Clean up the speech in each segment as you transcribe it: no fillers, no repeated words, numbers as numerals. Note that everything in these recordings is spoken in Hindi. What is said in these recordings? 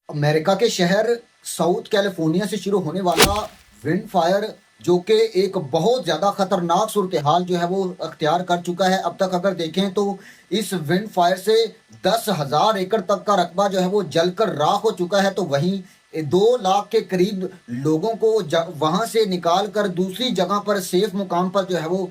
अमेरिका के शहर साउथ कैलिफोर्निया से शुरू होने वाला विंड फायर जो कि एक बहुत ज़्यादा खतरनाक सूरत हाल जो है वो अख्तियार कर चुका है। अब तक अगर देखें तो इस विंड फायर से 10,000 एकड़ तक का रकबा जो है वो जलकर राख हो चुका है। तो वहीं 2 लाख के करीब लोगों को वहां से निकाल कर दूसरी जगह पर सेफ मुकाम पर जो है वो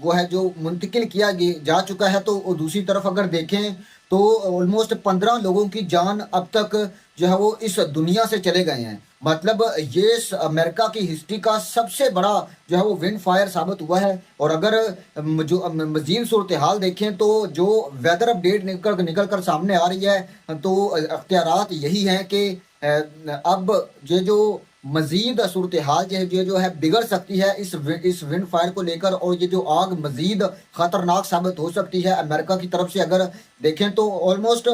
वो है जो मुंतकिल किया जा चुका है। तो दूसरी तरफ अगर देखें तो ऑलमोस्ट 15 लोगों की जान अब तक जो है वो इस दुनिया से चले गए हैं। मतलब ये अमेरिका की हिस्ट्री का सबसे बड़ा जो है वो विंड फायर साबित हुआ है। और अगर जो मजीद सूरत हाल देखें तो जो वेदर अपडेट निकल कर सामने आ रही है तो अख्तियारात यही हैं कि अब ये जो मजीद सूरत हाल जो है बिगड़ सकती है इस विंड फायर को लेकर, और ये जो आग मजीद खतरनाक साबित हो सकती है अमेरिका की तरफ से। अगर देखें तो ऑलमोस्ट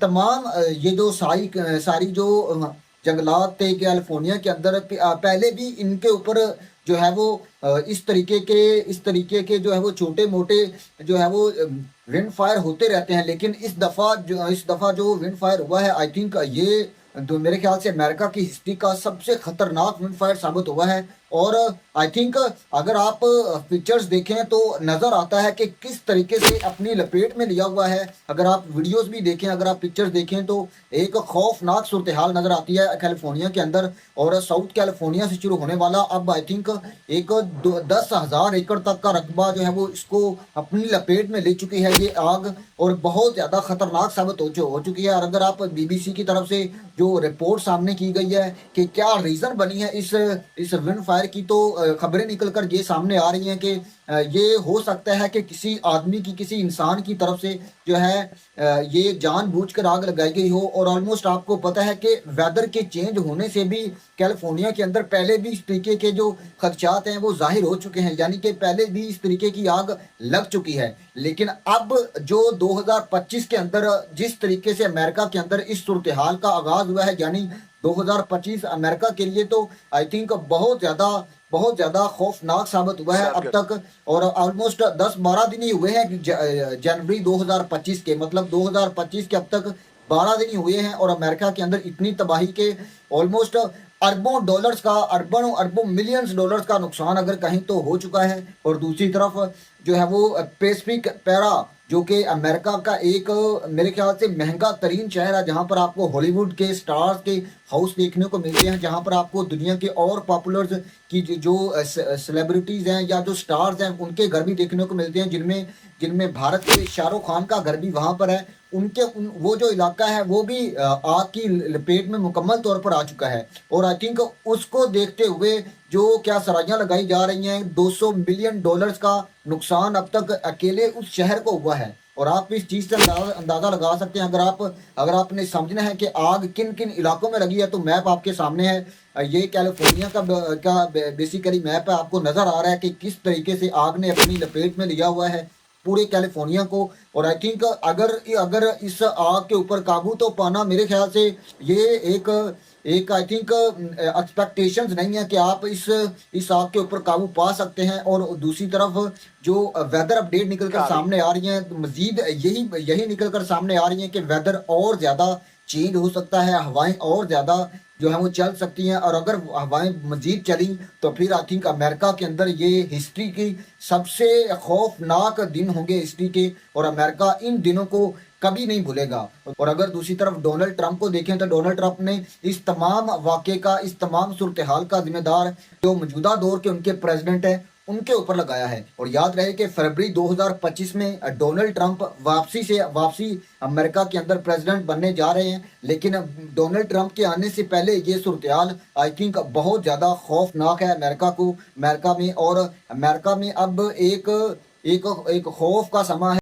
तमाम ये जो सारी जो जंगलात थे कैलिफोर्निया के अंदर पहले भी इनके ऊपर जो है वो इस तरीके के जो है वो छोटे मोटे जो है वो विंड फायर होते रहते हैं। लेकिन इस दफा जो विंड फायर हुआ है, आई थिंक ये तो मेरे ख्याल से अमेरिका की हिस्ट्री का सबसे खतरनाक विंड फायर साबित हुआ है। और आई थिंक अगर आप पिक्चर्स देखें तो नज़र आता है कि किस तरीके से अपनी लपेट में लिया हुआ है। अगर आप वीडियोस भी देखें, अगर आप पिक्चर्स देखें तो एक खौफनाक सूरत हाल नज़र आती है कैलिफोर्निया के अंदर। और साउथ कैलिफोर्निया से शुरू होने वाला अब आई थिंक एक 10,000 एकड़ तक का रकबा जो है वो इसको अपनी लपेट में ले चुकी है ये आग, और बहुत ज़्यादा खतरनाक साबित हो चुकी है। और अगर आप बीबीसी की तरफ से जो रिपोर्ट सामने की गई है कि क्या रीज़न बनी है इस विंड फायर की, तो खबरें निकल कर ये सामने आ रही हैं कि ये हो सकता है कि किसी आदमी की, किसी इंसान की तरफ से जो है ये जानबूझकर आग लगाई गई हो। और ऑलमोस्ट आपको पता है कि वेदर के चेंज होने से भी कैलिफोर्निया के अंदर पहले भी इस तरीके के जो खदशात हैं वो जाहिर हो चुके हैं, यानी कि पहले भी इस तरीके की आग लग चुकी है। लेकिन अब जो 2025 के अंदर जिस तरीके से अमेरिका के अंदर इस सूरत हाल का आगाज हुआ है, यानी 2025 अमेरिका के लिए तो आई थिंक बहुत ज़्यादा खौफनाक साबित हुआ है अब तक। और ऑलमोस्ट 10-12 दिन ही हुए हैं जनवरी 2025 के, मतलब 2025 के अब तक 12 दिन ही हुए हैं, और अमेरिका के अंदर इतनी तबाही के ऑलमोस्ट अरबों डॉलर्स का, अरबों अरबों मिलियंस डॉलर्स का नुकसान अगर कहीं तो हो चुका है। और दूसरी तरफ जो है वो पैसिफिक पैरा जो कि अमेरिका का एक मेरे ख्याल से महंगा तरीन शहर है, जहाँ पर आपको हॉलीवुड के स्टार्स के हाउस देखने को मिलते हैं, जहाँ पर आपको दुनिया के और पॉपुलर्स की जो सेलिब्रिटीज़ हैं या जो स्टार्स हैं उनके घर भी देखने को मिलते हैं, जिनमें जिनमें भारत के शाहरुख खान का घर भी वहाँ पर है। वो जो इलाका है वो भी आग की लपेट में मुकम्मल तौर पर आ चुका है। और आई थिंक उसको देखते हुए जो क्या सराहियाँ लगाई जा रही हैं, 200 मिलियन डॉलर्स का नुकसान अब तक अकेले उस शहर को हुआ है। और आप इस चीज़ से अंदाज़ा लगा सकते हैं, अगर आपने समझना है कि आग किन किन इलाकों में लगी है, तो मैप आपके सामने है। ये कैलिफोर्निया का बेसिकली मैप है, आपको नज़र आ रहा है कि किस तरीके से आग ने अपनी लपेट में लिया हुआ है पूरे कैलिफोर्निया को। और आई थिंक अगर अगर इस आग के ऊपर काबू तो पाना मेरे ख्याल से ये एक एक आई थिंक एक्सपेक्टेशंस नहीं है कि आप इस आग के ऊपर काबू पा सकते हैं। और दूसरी तरफ जो वेदर अपडेट निकल कर सामने आ रही हैं, तो मजीद यही निकल कर सामने आ रही हैं कि वेदर और ज़्यादा चेंज हो सकता है, हवाएं और ज़्यादा जो है वो चल सकती हैं। और अगर हवाएं मजीद चली तो फिर आई थिंक अमेरिका के अंदर ये हिस्ट्री की सबसे खौफनाक दिन होंगे हिस्ट्री के, और अमेरिका इन दिनों को कभी नहीं भूलेगा। और अगर दूसरी तरफ डोनाल्ड ट्रंप को देखें तो डोनाल्ड ट्रंप ने इस तमाम वाक़े का, इस तमाम सूरत हाल का जिम्मेदार जो मौजूदा दौर के उनके प्रेसिडेंट हैं उनके ऊपर लगाया है। और याद रहे कि फरवरी 2025 में डोनाल्ड ट्रंप वापसी अमेरिका के अंदर प्रेसिडेंट बनने जा रहे हैं। लेकिन डोनाल्ड ट्रंप के आने से पहले ये सूरत हाल आई थिंक बहुत ज़्यादा खौफनाक है अमेरिका में। और अमेरिका में अब एक एक एक खौफ का समा है।